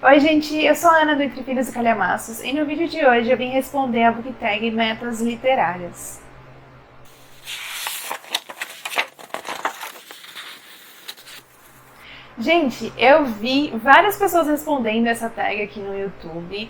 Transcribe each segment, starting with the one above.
Oi gente, eu sou a Ana do Entre Filhos e Calhamaços e no vídeo de hoje eu vim responder a book tag Metas Literárias. Gente, eu vi várias pessoas respondendo essa tag aqui no YouTube.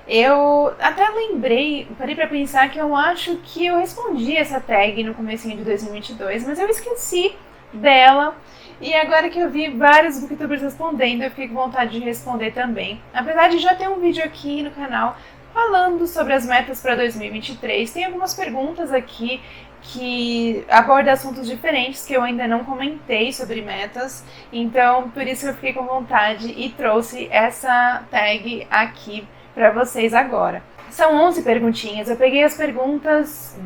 Eu até lembrei, parei pra pensar que eu acho que eu respondi essa tag no comecinho de 2022, mas eu esqueci dela. E agora que eu vi vários booktubers respondendo, eu fiquei com vontade de responder também. Apesar de já ter um vídeo aqui no canal falando sobre as metas para 2023, tem algumas perguntas aqui que abordam assuntos diferentes que eu ainda não comentei sobre metas, então por isso eu fiquei com vontade e trouxe essa tag aqui para vocês agora. São 11 perguntinhas, eu peguei as perguntas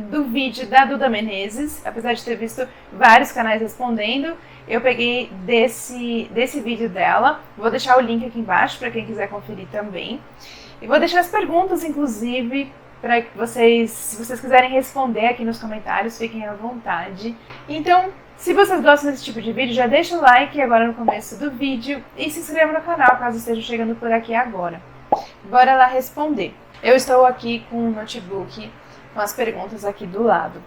do vídeo da Duda Menezes, apesar de ter visto vários canais respondendo, eu peguei desse vídeo dela, vou deixar o link aqui embaixo para quem quiser conferir também. E vou deixar as perguntas, inclusive, para que vocês, se vocês quiserem responder aqui nos comentários, fiquem à vontade. Então, se vocês gostam desse tipo de vídeo, já deixa o like agora no começo do vídeo e se inscreva no canal caso estejam chegando por aqui agora. Bora lá responder. Eu estou aqui com um notebook com as perguntas aqui do lado.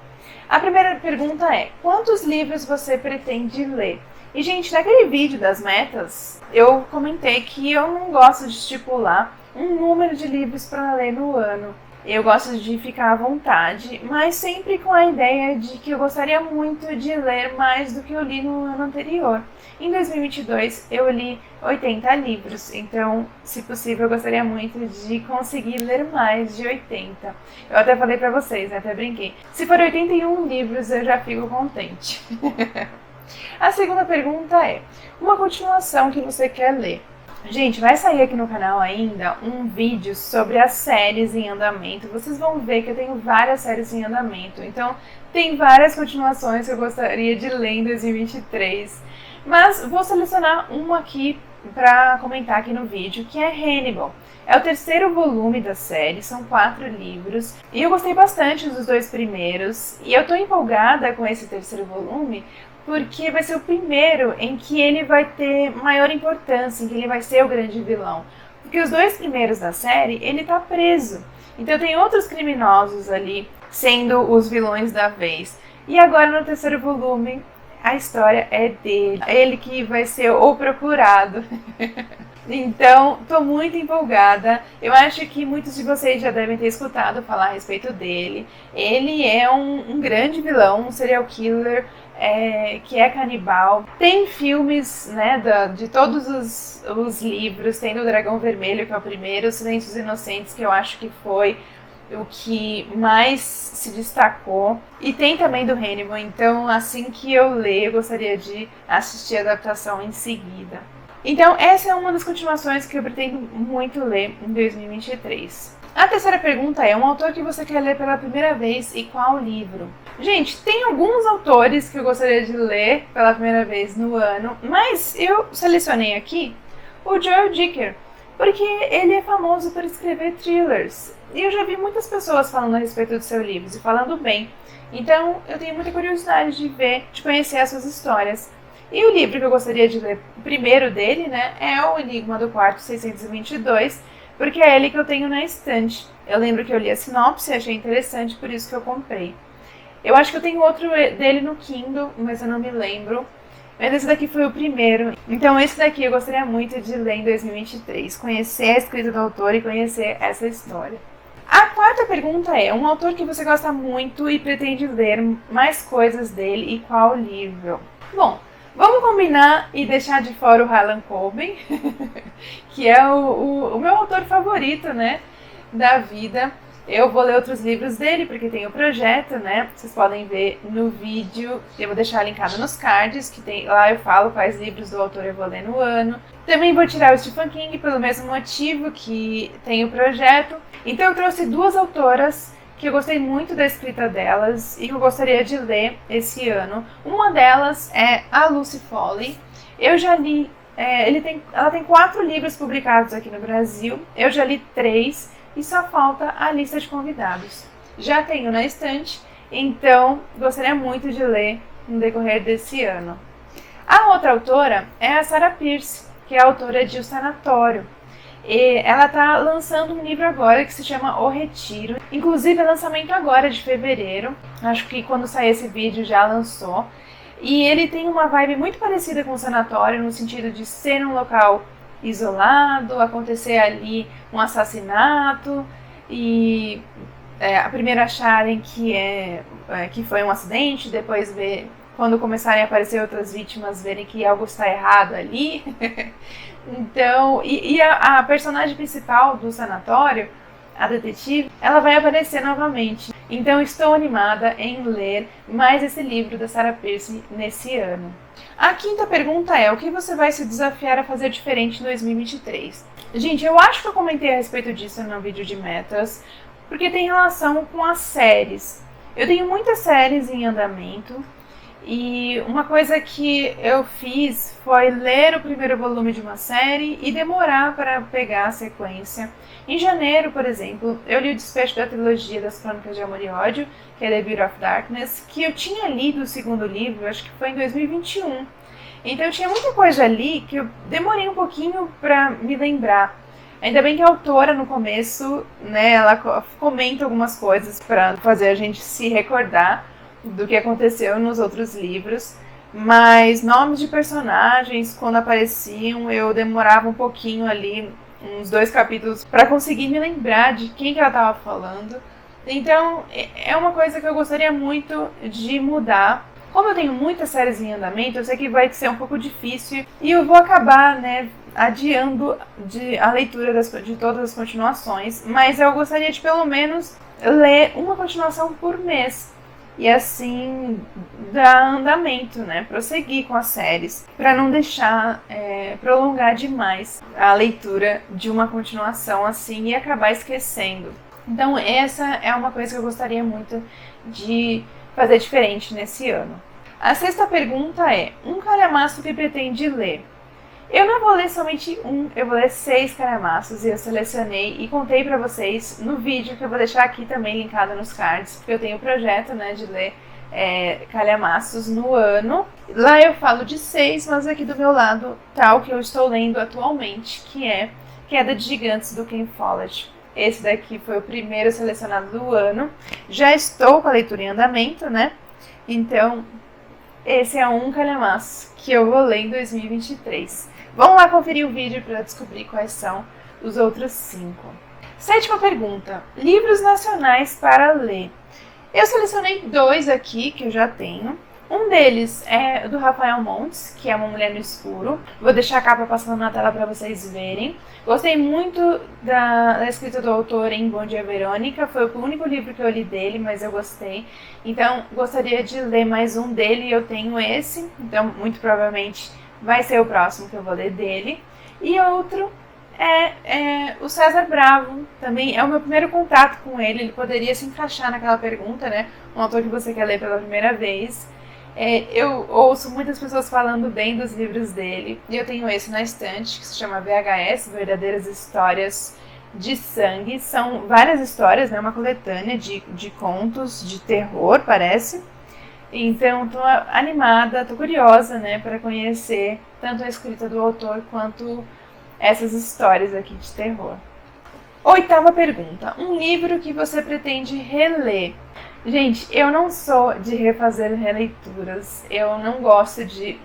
A primeira pergunta é: quantos livros você pretende ler? E, gente, naquele vídeo das metas, eu comentei que eu não gosto de estipular um número de livros para ler no ano. Eu gosto de ficar à vontade, mas sempre com a ideia de que eu gostaria muito de ler mais do que eu li no ano anterior. Em 2022, eu li 80 livros, então, se possível, eu gostaria muito de conseguir ler mais de 80. Eu até falei pra vocês, né? Até brinquei. Se for 81 livros, eu já fico contente. A segunda pergunta é: uma continuação que você quer ler? Gente, vai sair aqui no canal ainda um vídeo sobre as séries em andamento. Vocês vão ver que eu tenho várias séries em andamento. Então, tem várias continuações que eu gostaria de ler em 2023. Mas vou selecionar uma aqui para comentar aqui no vídeo, que é Hannibal. É o terceiro volume da série, são 4 livros. E eu gostei bastante dos 2 primeiros. E eu tô empolgada com esse terceiro volume, porque vai ser o primeiro em que ele vai ter maior importância, em que ele vai ser o grande vilão. Porque os 2 primeiros da série, ele tá preso. Então tem outros criminosos ali, sendo os vilões da vez. E agora no terceiro volume, a história é dele. É ele que vai ser o procurado. Então, tô muito empolgada. Eu acho que muitos de vocês já devem ter escutado falar a respeito dele. Ele é um grande vilão, um serial killer, que é canibal. Tem filmes, né, de todos os livros. Tem do Dragão Vermelho, que é o primeiro, Silêncios Inocentes, que eu acho que foi o que mais se destacou. E tem também do Hannibal, então assim que eu ler, eu gostaria de assistir a adaptação em seguida. Então essa é uma das continuações que eu pretendo muito ler em 2023. A terceira pergunta é: um autor que você quer ler pela primeira vez e qual livro? Gente, tem alguns autores que eu gostaria de ler pela primeira vez no ano, mas eu selecionei aqui o Joel Dicker, porque ele é famoso por escrever thrillers. E eu já vi muitas pessoas falando a respeito dos seus livros e falando bem. Então eu tenho muita curiosidade de conhecer as suas histórias. E o livro que eu gostaria de ler primeiro dele, né, é o Enigma do Quarto 622, porque é ele que eu tenho na estante. Eu lembro que eu li a sinopse, achei interessante, por isso que eu comprei. Eu acho que eu tenho outro dele no Kindle, mas eu não me lembro. Mas esse daqui foi o primeiro. Então esse daqui eu gostaria muito de ler em 2023. Conhecer a escrita do autor e conhecer essa história. A quarta pergunta é: um autor que você gosta muito e pretende ler mais coisas dele e qual livro? Bom, vamos combinar e deixar de fora o Harlan Coben, que é o meu autor favorito, né, da vida. Eu vou ler outros livros dele, porque tem o projeto, né? Vocês podem ver no vídeo, eu vou deixar linkado nos cards, que tem lá eu falo quais livros do autor eu vou ler no ano. Também vou tirar o Stephen King pelo mesmo motivo que tem o projeto. Então eu trouxe 2 autoras que eu gostei muito da escrita delas e que eu gostaria de ler esse ano. Uma delas é a Lucy Foley. Eu já li, ela tem 4 livros publicados aqui no Brasil, eu já li 3 e só falta a lista de convidados. Já tenho na estante, então gostaria muito de ler no decorrer desse ano. A outra autora é a Sarah Pearse, que é a autora de O Sanatório. E ela está lançando um livro agora que se chama O Retiro. Inclusive é lançamento agora de fevereiro. Acho que quando sair esse vídeo já lançou. E ele tem uma vibe muito parecida com o Sanatório, no sentido de ser um local isolado, acontecer ali um assassinato e primeiro acharem que foi um acidente, depois quando começarem a aparecer outras vítimas, verem que algo está errado ali. Então, a personagem principal do Sanatório, a detetive, ela vai aparecer novamente. Então estou animada em ler mais esse livro da Sarah Pearse nesse ano. A quinta pergunta é: o que você vai se desafiar a fazer diferente em 2023? Gente, eu acho que eu comentei a respeito disso no vídeo de metas, porque tem relação com as séries. Eu tenho muitas séries em andamento, e uma coisa que eu fiz foi ler o primeiro volume de uma série e demorar para pegar a sequência. Em janeiro, por exemplo, eu li o desfecho da trilogia das Crônicas de Amor e Ódio, que é The Beauty of Darkness, que eu tinha lido o segundo livro, acho que foi em 2021. Então eu tinha muita coisa ali que eu demorei um pouquinho para me lembrar. Ainda bem que a autora, no começo, né, ela comenta algumas coisas para fazer a gente se recordar do que aconteceu nos outros livros, mas nomes de personagens, quando apareciam, eu demorava um pouquinho ali, uns 2 capítulos, para conseguir me lembrar de quem que ela estava falando. Então, é uma coisa que eu gostaria muito de mudar. Como eu tenho muitas séries em andamento, eu sei que vai ser um pouco difícil e eu vou acabar, né, adiando a leitura de todas as continuações, mas eu gostaria de pelo menos ler uma continuação por mês. E assim dar andamento, né? Prosseguir com as séries, para não deixar prolongar demais a leitura de uma continuação assim e acabar esquecendo. Então essa é uma coisa que eu gostaria muito de fazer diferente nesse ano. A sexta pergunta é: um calhamaço que pretende ler? Eu não vou ler somente um, eu vou ler 6 calhamaços, e eu selecionei e contei pra vocês no vídeo, que eu vou deixar aqui também linkado nos cards, porque eu tenho o projeto, né, de ler calhamaços no ano. Lá eu falo de 6, mas aqui do meu lado tá o que eu estou lendo atualmente, que é Queda de Gigantes, do Ken Follett. Esse daqui foi o primeiro selecionado do ano. Já estou com a leitura em andamento, né? Então, esse é um calhamaço que eu vou ler em 2023. Vamos lá conferir o vídeo para descobrir quais são os outros 5. Sétima pergunta: livros nacionais para ler. Eu selecionei 2 aqui que eu já tenho. Um deles é do Rafael Montes, que é Uma Mulher no Escuro. Vou deixar a capa passando na tela para vocês verem. Gostei muito da escrita do autor em Bom Dia Verônica. Foi o único livro que eu li dele, mas eu gostei. Então, gostaria de ler mais um dele e eu tenho esse. Então, muito provavelmente vai ser o próximo que eu vou ler dele. E outro é o César Bravo. Também é o meu primeiro contato com ele. Ele poderia se encaixar naquela pergunta, né? Um autor que você quer ler pela primeira vez. Eu ouço muitas pessoas falando bem dos livros dele. E eu tenho esse na estante, que se chama VHS, Verdadeiras Histórias de Sangue. São várias histórias, né? Uma coletânea de contos de terror, parece. Então, tô animada, tô curiosa, né, para conhecer tanto a escrita do autor quanto essas histórias aqui de terror. Oitava pergunta: um livro que você pretende reler? Gente, eu não sou de refazer releituras, eu não gosto de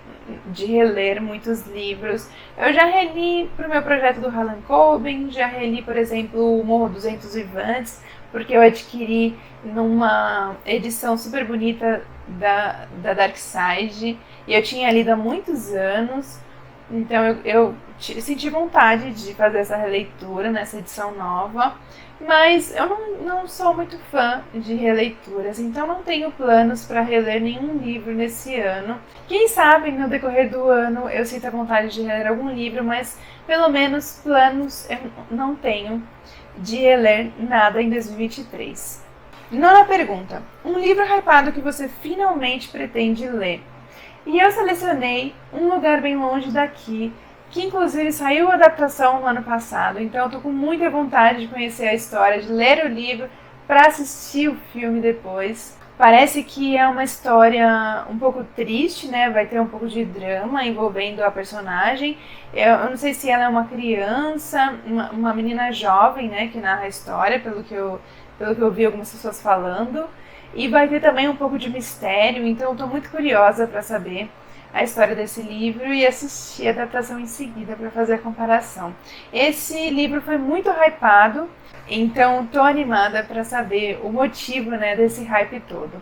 reler muitos livros. Eu já reli para o meu projeto do Harlan Coben, já reli, por exemplo, o Morro dos Ventos Vivantes, porque eu adquiri numa edição super bonita da Dark Side, e eu tinha lido há muitos anos, então eu senti vontade de fazer essa releitura nessa edição nova, mas eu não sou muito fã de releituras, então não tenho planos para reler nenhum livro nesse ano. Quem sabe no decorrer do ano eu sinta vontade de reler algum livro, mas pelo menos planos eu não tenho de reler nada em 2023. Nona pergunta: um livro hypado que você finalmente pretende ler? E eu selecionei Um Lugar Bem Longe Daqui, que inclusive saiu a adaptação no ano passado, então eu tô com muita vontade de conhecer a história, de ler o livro para assistir o filme depois. Parece que é uma história um pouco triste, né? Vai ter um pouco de drama envolvendo a personagem. Eu não sei se ela é uma criança, uma menina jovem, né? Que narra a história, pelo que eu vi algumas pessoas falando. E vai ter também um pouco de mistério, então eu tô muito curiosa para saber a história desse livro e assistir a adaptação em seguida para fazer a comparação. Esse livro foi muito hypado, então tô animada para saber o motivo, né, desse hype todo.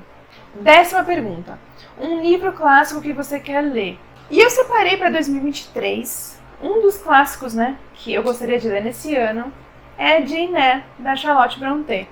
10ª pergunta. Um livro clássico que você quer ler? E eu separei para 2023 um dos clássicos, né, que eu gostaria de ler nesse ano é Jane Eyre, da Charlotte Brontë.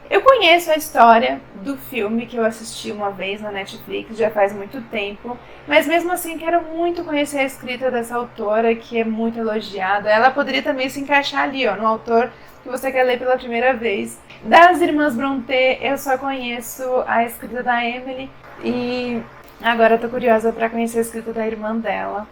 Eu conheço a história do filme que eu assisti uma vez na Netflix, já faz muito tempo, mas mesmo assim quero muito conhecer a escrita dessa autora, que é muito elogiada. Ela poderia também se encaixar ali, ó, no autor que você quer ler pela primeira vez. Das irmãs Brontë, eu só conheço a escrita da Emily e agora eu tô curiosa para conhecer a escrita da irmã dela.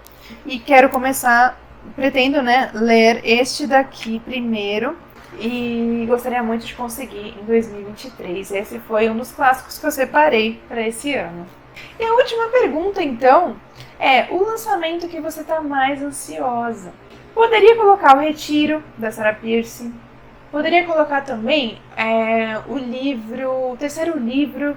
E quero começar, pretendo, né, ler este daqui primeiro. E gostaria muito de conseguir em 2023. Esse foi um dos clássicos que eu separei para esse ano. E a última pergunta, então, é o lançamento que você está mais ansiosa. Poderia colocar O Retiro, da Sarah Pearse. Poderia colocar também o terceiro livro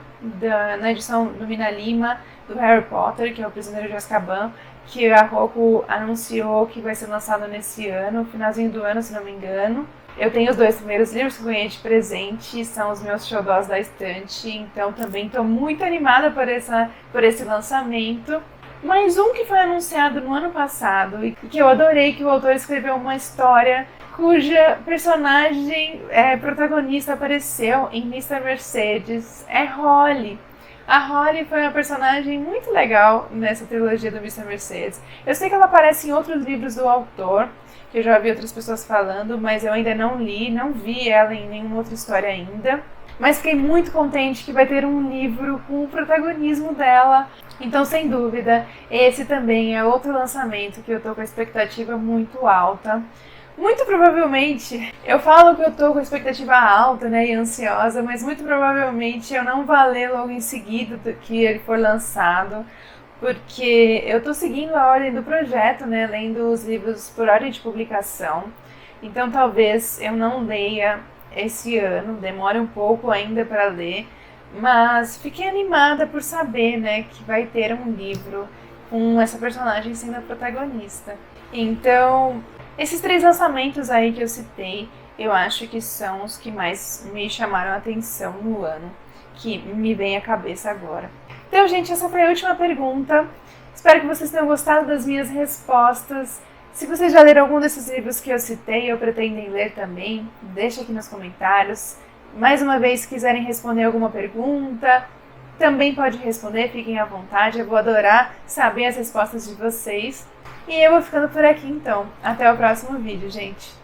na edição do Mina Lima, do Harry Potter, que é O Prisioneiro de Azkaban, que a Roku anunciou que vai ser lançado nesse ano, finalzinho do ano, se não me engano. Eu tenho os 2 primeiros livros que eu ganhei de presente, são os meus xodós da estante, então também estou muito animada por esse lançamento. Mais um que foi anunciado no ano passado e que eu adorei, que o autor escreveu uma história cuja personagem protagonista apareceu em Mr. Mercedes, é Holly. A Holly foi uma personagem muito legal nessa trilogia do Mr. Mercedes. Eu sei que ela aparece em outros livros do autor, que eu já vi outras pessoas falando, mas eu ainda não li, não vi ela em nenhuma outra história ainda. Mas fiquei muito contente que vai ter um livro com o protagonismo dela. Então, sem dúvida, esse também é outro lançamento que eu tô com a expectativa muito alta. Muito provavelmente, eu falo que eu tô com a expectativa alta, né, e ansiosa, mas muito provavelmente eu não vou ler logo em seguida do que ele for lançado, porque eu tô seguindo a ordem do projeto, né, lendo os livros por ordem de publicação, então talvez eu não leia esse ano, demore um pouco ainda para ler, mas fiquei animada por saber, né, que vai ter um livro com essa personagem sendo a protagonista. Então, esses 3 lançamentos aí que eu citei, eu acho que são os que mais me chamaram a atenção no ano, que me vem à cabeça agora. Então, gente, essa foi a última pergunta. Espero que vocês tenham gostado das minhas respostas. Se vocês já leram algum desses livros que eu citei ou pretendem ler também, deixa aqui nos comentários. Mais uma vez, se quiserem responder alguma pergunta, também pode responder, fiquem à vontade. Eu vou adorar saber as respostas de vocês. E eu vou ficando por aqui então. Até o próximo vídeo, gente.